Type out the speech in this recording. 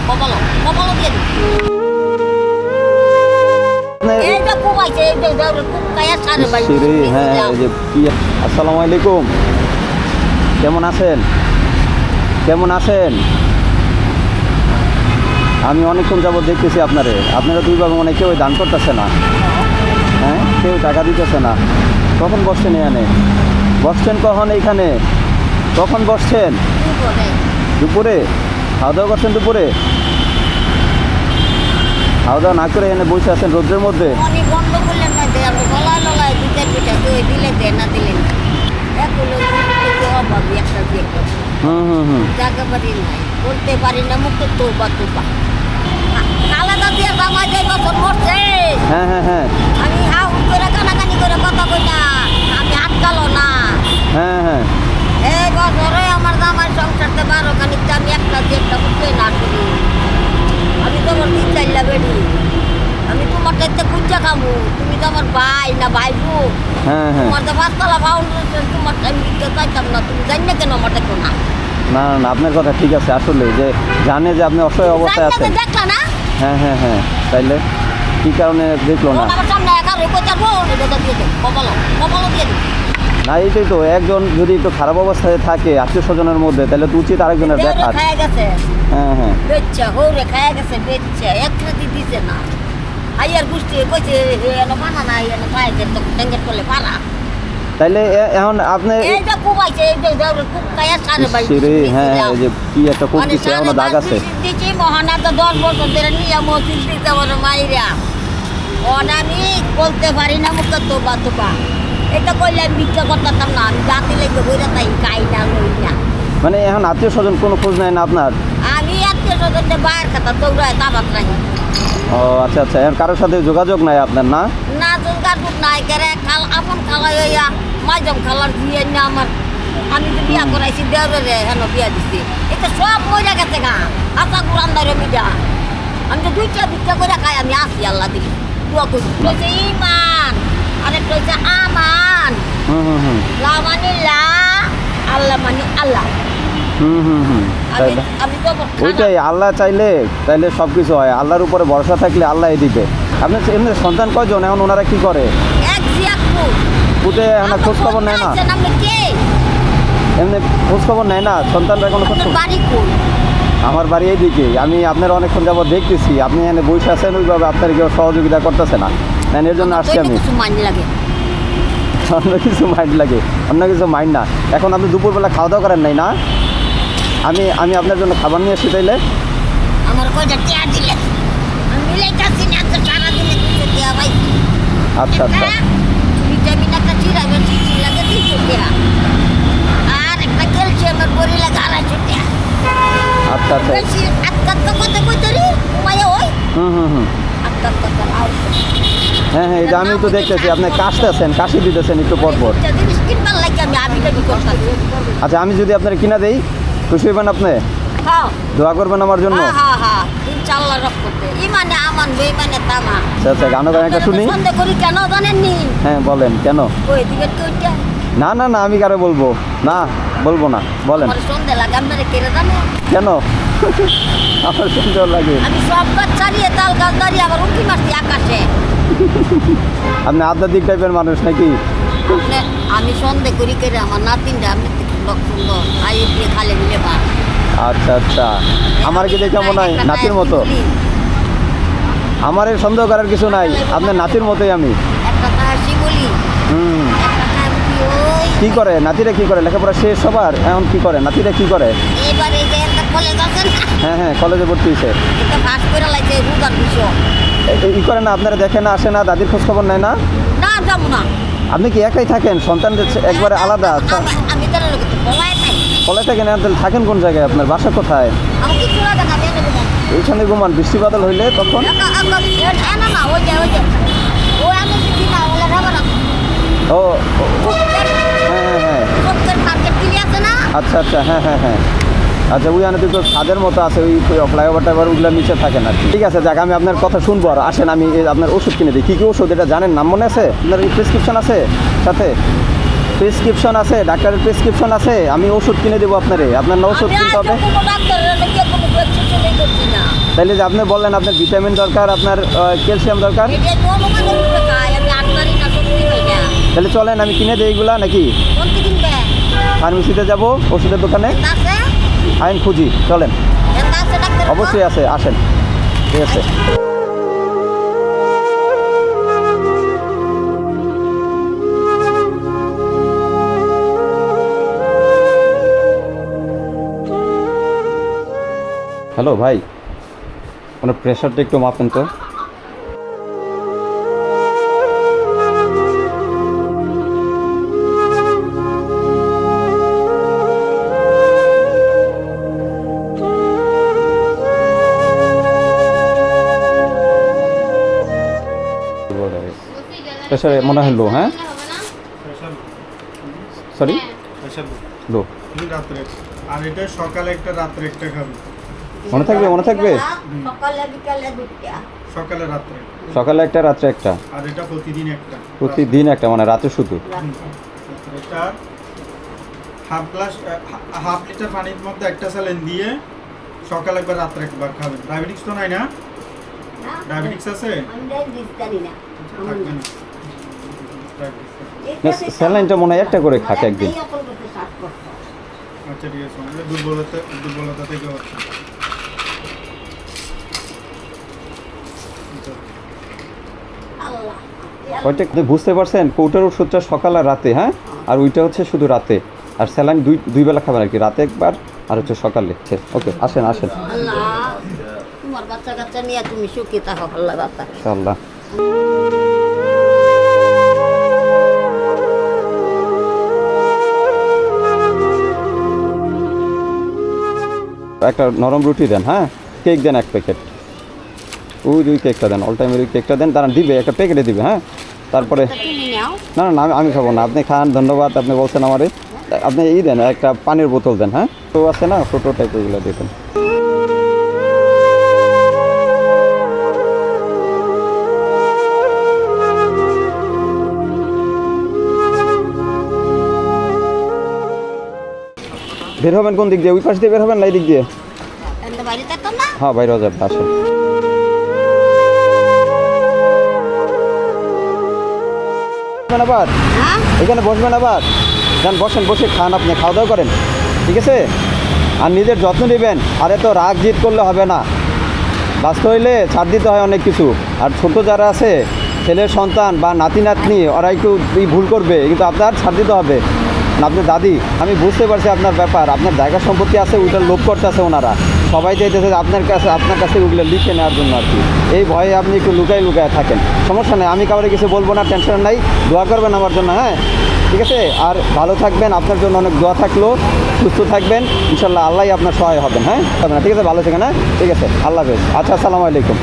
কপালও দিয়ে দিই। এইটা কুবাইছে, এই যে কুকায়া সারে ভাই। হ্যাঁ এই যে আসসালামু আলাইকুম, কেমন আছেন? কেমন আছেন? আমি অনেকক্ষণ যাবত দেখতেছি আপনারা দুইভাবে মনে কেউ দান করতেছে না, হ্যাঁ কেউ টাকা দিতেছে না। কখন বসছেন এখানে? বসছেন কখন এইখানে? কখন বসছেন? দুপুরে খাওয়া দাওয়া করছেন? দুপুরে খাওয়া দাওয়া না করে এখানে বসে আছেন রোদ্রের মধ্যে? অনেক গন্ডগোলের মধ্যে আমি গলায় ললায় দুধের পিঠা দই দিলে দেয় না দিলে না। এগুলো অভাবী একটা দিয়ে জায়গা পারি নাই, বলতে পারি না, মুখে তোবা তোবা। আলাদা দিয়ে জামা যে বছর মরছে, হ্যাঁ হ্যাঁ হ্যাঁ, আমি হাউ করে কানাকানি করে কথা কই না, আমি আটকালো না। হ্যাঁ হ্যাঁ, এই বছরে আমার জামাই সংসারতে 12 খানিকটা আমি একটা দিয়ে একটা বুঝতে না করি। আমি তোমার 3-4 বেড়ি, আমি তোমার চাইতে কুচা খামু, তুমি তো আমার ভাই না ভাইবু। হ্যাঁ হ্যাঁ, তোমার তো 5 তলা ফাউন্ডেশন, তোমার আমি দিতে চাইতাম না, তুমি জানি না কেন আমার দেখো না? না না আপনার কথা ঠিক আছে, আসলে যে জানে যে আপনি অসহায় অবস্থায় আছেন। দেখলা না? হ্যাঁ হ্যাঁ হ্যাঁ, তাইলে কি কারণে দেখলো না? আমার সামনে একা রেখে যাবো, এটা দিয়ে দে, কপালও দিয়ে দে। না এইটাই তো, একজন যদি একটু খারাপ অবস্থায় থাকে আত্মীয় স্বজনের মধ্যে, তাহলে তো উচিত আরেকজনের দেখা। খায় গেছে, হ্যাঁ হ্যাঁ, বেচ্চা হৌরে খায় গেছে, বেচ্চা এক রাতি দিছে না। আইয়ার গুষ্টি কইছে এনো মানা না, এনো পাইছে তো টেঙ্গেট করলে পারা। তাইলে এখন আপনি এইটা কুবাইছে, এই যে কুকায়া সারে ভাই। হ্যাঁ এই যে কি একটা করতেছে, এখনো দাগ আছে। দিছি মহানা তো 10 বছর ধরে নিয়ে মসজিদ দিতে বড় মাইরা। আমি বলতে পারি না, মুখে তোবা তোবা। এটা কইলে আমি ভিক্ষা করতাম না, আমি জাতি লেগে বইরা তাই খাই না লই না। মানে এখন আত্মীয় স্বজন কোনো খোঁজ নেয় না আপনার? আমি আত্মীয় স্বজনদের বাইরের কথা দৌড়ায় তাবাক নাই। ও আচ্ছা আচ্ছা, এখন কারোর সাথে যোগাযোগ নাই আপনার? না না যোগাযোগ নাই, কেরে খাল আপন খালা হইয়া মাইজম খালার বিয়ে না আমার। আমি তো বিয়া করাইছি দেওরে, হেন বিয়া দিছি। এটা সব মরে গেছে গা, আশা কুরান ধরে মিডা। আমি তো 2টা ভিক্ষা করে খাই, আমি আসি আল্লাহ দিলি দোয়া করি। কইছে ইমান, আরেকটা হচ্ছে আমান। লা মানে লা, আল্লাহ মানে আল্লাহ। আমি তো ওইটাই, আল্লাহ চাইলে তাইলে সব কিছু হয়। আল্লাহর উপরে ভরসা থাকলে আল্লাহ দিবে। আপনার এমনি সন্তান কয়জন? এখন ওনারা কি করে? এক জিয়াকু পুতে এখন খোঁজ খবর নেয় না? এমনি খোঁজ খবর নেয় না সন্তানরা কোনো খোঁজ? আমার বাড়ি এইদিকে। আমি আপনার অনেকক্ষণ যাবত দেখতেছি আপনি এখানে বসে আছেন, ওইভাবে আপনার কেউ সহযোগিতা করতেছে না, এর জন্য আসছি আমি। অন্য কিছু মাইন্ড লাগে? অন্য কিছু মাইন্ড না। এখন আপনি দুপুরবেলা খাওয়া দাওয়া করেন নাই না? আমি আপনার জন্য খাবার নিয়ে আসি তাইলে। আমার কয়টা টিয়া দিলে আমি মিলাইতাছি না, তো সারা দিনে কিছু দেয়া ভাই। আচ্ছা আচ্ছা, ভিটামিন একটা চিরাবেন, চিচি লাগে 300 টাকা, আর একটা ক্যালসিয়ামের বড়ি লাগে 250 টাকা। আচ্ছা আচ্ছা, বেশি আটকাত কথা কইতারি উমায়া ওই আটকাত কথা আর। হ্যাঁ হ্যাঁ, এটা আমি তো দেখতেছি আপনি কাশি দিতেছেন একটু পর পর। জিনিস কিনবার লাগে আমি আবিদাবি করতাছি। আচ্ছা, আমি যদি আপনার কিনা দেই খুশি হইবেন আপনি? হ্যাঁ, দোয়া করবেন আমার জন্য? হ্যাঁ হ্যাঁ, ইনশাআল্লাহ রহমতে। ইমানে আমান বেঈমানে তামা। আচ্ছা আচ্ছা, গান একটা শুনি। সন্দেহ করি কেন জানেননি? হ্যাঁ বলেন কেন? কই দিবেন কইটা? না না না, আমি কারে বলবো না, বলবো না, বলেন। আমার সন্দেহ লাগে, আপনারা কেড়ে জানে কেন? আমার সন্দেহ লাগে? আমি সব গাছ ছাড়িয়ে তাল গাছ দাঁড়িয়ে আবার উঁকি মারছি আকাশে। আপনি আধ্যাত্মিক টাইপের মানুষ নাকি? আমি সন্দেহ করি কেড়ে আমার নাতিনটা আপনি সুন্দর আইয়ে দিয়ে খালে মিলে বা। আচ্ছা আচ্ছা, আমার কি দেখে মনে হয় নাতির মতো? আমার এর সন্দেহ করার কিছু নাই, আপনার নাতির মতোই আমি। একটা হাসি বলি, কি করে নাতিরা? কি করে? লেখাপড়া শেষ সবার, এখন কি করে নাতিরা? কি করে? এবারে যে একটা কলেজ আছে না, হ্যাঁ হ্যাঁ, কলেজে ভর্তি হয়েছে। এটা পাস করে লাইছে রুগার বিষয়। ই করে না, আপনারা দেখে না, আসে না, দাদির খোঁজ খবর নেয় না? না যাবো না। আপনি কি একাই থাকেন? সন্তান একবারে আলাদা? আমি তার লোক পলায় নাই। কলে থাকেন? থাকেন কোন জায়গায়? আপনার বাসা কোথায়? আমি কিছু লাগে না, বেনে ঘুমান। এইখানে ঘুমান? বৃষ্টি বাদল হইলে তখন? না না, ওই যে ওই আমি কিছু না, ওলা রাবার ও হ্যাঁ হ্যাঁ, মার্কেট কিনে আছে না? আচ্ছা আচ্ছা, হ্যাঁ হ্যাঁ হ্যাঁ, আচ্ছা। ওই আনে তো ছাদের মতো আছে, ওই ফ্লাইওভার টাইভার ওগুলো নিচে থাকে না। ঠিক আছে, যাক, আমি আপনার কথা শুনবো। আর আসেন, আমি আপনার ওষুধ কিনে দিই। কী কী ওষুধ এটা জানেন? নাম মনে আছে আপনার? প্রেসক্রিপশন আছে সাথে? প্রেসক্রিপশন আছে, ডাক্তারের প্রেসক্রিপশন আছে, আমি ওষুধ কিনে দেবো আপনারে, আপনার না ওষুধ আমি কিনতে আজকে হবে। কোনো ডাক্তারের নাকি কোনো প্রেসক্রিপশনই করছি না। তাইলে যে আপনি বললেন আপনার ভিটামিন দরকার, আপনার ক্যালসিয়াম দরকার, এটা তো অনুমানের উপরে খাই, আমি আটবারই না সত্যি পাই না। তাহলে চলেন আমি কিনে দিই এগুলা নাকি? কোনটি কিনবে? ফার্মেসিতে যাব, ওষুধের দোকানে এটা আছে? আইন খুঁজি, চলেন। এটা আছে ডাক্তার? অবশ্যই আছে, আসেন। ঠিক আছে। হ্যালো ভাই, ওনার প্রেশারটা একটু মাপেন তো। প্রেশার মনে হয় লো, হ্যাঁ সরি লো। রাত্রে আর এটা সকালে একটা রাত্রে একটা খাবে, মনে থাকবে, মনে থাকবে। সকালে বিকালে দুইটা। সকালে রাত্রে, সকালে একটা, রাত্রে একটা, আর এটা প্রতিদিন একটা। প্রতিদিন একটা, মানে রাতে শুধু। এটা হাফ লিটার পানির মধ্যে একটা স্যালাইন দিয়ে সকালে একবার রাত্রে একবার খাবেন। ডায়াবেটিক্স তো নাই না? না? ডায়াবেটিক্স আছে? আমি ডায়াবেটিস জানি না। থাকবেন। না, স্যালাইনটা মনে হয় একটা করে খাক একদিন। একটাই অপর করতে start করতো। আচ্ছা ঠিক আছে, আমাদের দুর্বলতা থেকে হচ্ছে। আল্লাহ। ওইটা আপনি বুঝতে পারছেন, কৌটার ওষুধটা সকাল আর রাতে, হ্যাঁ, আর ওইটা হচ্ছে শুধু রাতে, আর স্যালাইন দুই বেলা খাবেন আর কি, রাতে একবার আর হচ্ছে সকালে। ওকে, আসেন আসেন, আল্লাহ, তোমার বাচ্চা কাচ্চা নিয়ে তুমি সুখী থাকো, আল্লাহ বাচ্চা। ইনশাআল্লাহ। একটা নরম রুটি দেন, হ্যাঁ, কেক দেন এক প্যাকেট, ওই কেকটা দেন, অল টাইমের ওই কেকটা দেন, তারা দিবে, একটা প্যাকেটে দিবে, হ্যাঁ। তারপরে তুমি নাও। না না না, আমি খাবো না, আপনি খান, ধন্যবাদ, আপনি বলছেন আমারে। আপনি দেন, একটা পানির বোতল দেন, হ্যাঁ, তো আছে না ছোটো টাইপ, ওইগুলো দিয়ে দেন। বের হবেন কোন দিক দিয়ে? ওই পাশ দিয়ে বের হবেন না এই দিক দিয়ে? এমনি বাড়িতে তো না? হ্যাঁ, বাইরে যাবে, আসেন। বসবেন আবার? হ্যাঁ? এখানে বসবেন আবার? যান বসেন, বসে খান, আপনি খাওয়া দাওয়া করেন, ঠিক আছে? আর নিজের যত্ন নেবেন, আর এত রাগ জিদ করলে হবে না, বাঁচতে হইলে ছাড় দিতে হয় অনেক কিছু। আর ছোট যারা আছে, ছেলের সন্তান বা নাতি নাতনি, ওরা একটু ভুল করবে, কিন্তু আপনার ছাড় দিতে হবে। আপনার দাদি, আমি বুঝতে পারছি আপনার ব্যাপার, আপনার জায়গা সম্পত্তি আছে, ওইটার লোভ করতেছে ওনারা, সবাই চাইতেছে আপনার কাছে ওগুলো লিখে নেওয়ার জন্য আর কি। এই ভয়ে আপনি একটু লুকায় থাকেন, সমস্যা নেই, আমি কাউরে কিছু বলবো না, টেনশন নাই, দোয়া করবেন আমার জন্য, হ্যাঁ, ঠিক আছে? আর ভালো থাকবেন, আপনার জন্য অনেক দোয়া থাকলো, সুস্থ থাকবেন, ইনশাল্লাহ আল্লাহই আপনার সহায় হবেন, হ্যাঁ, ঠিক আছে? ভালো থাকেন, হ্যাঁ, ঠিক আছে, আল্লাহ হাফেজ। আচ্ছা, আসসালামু আলাইকুম।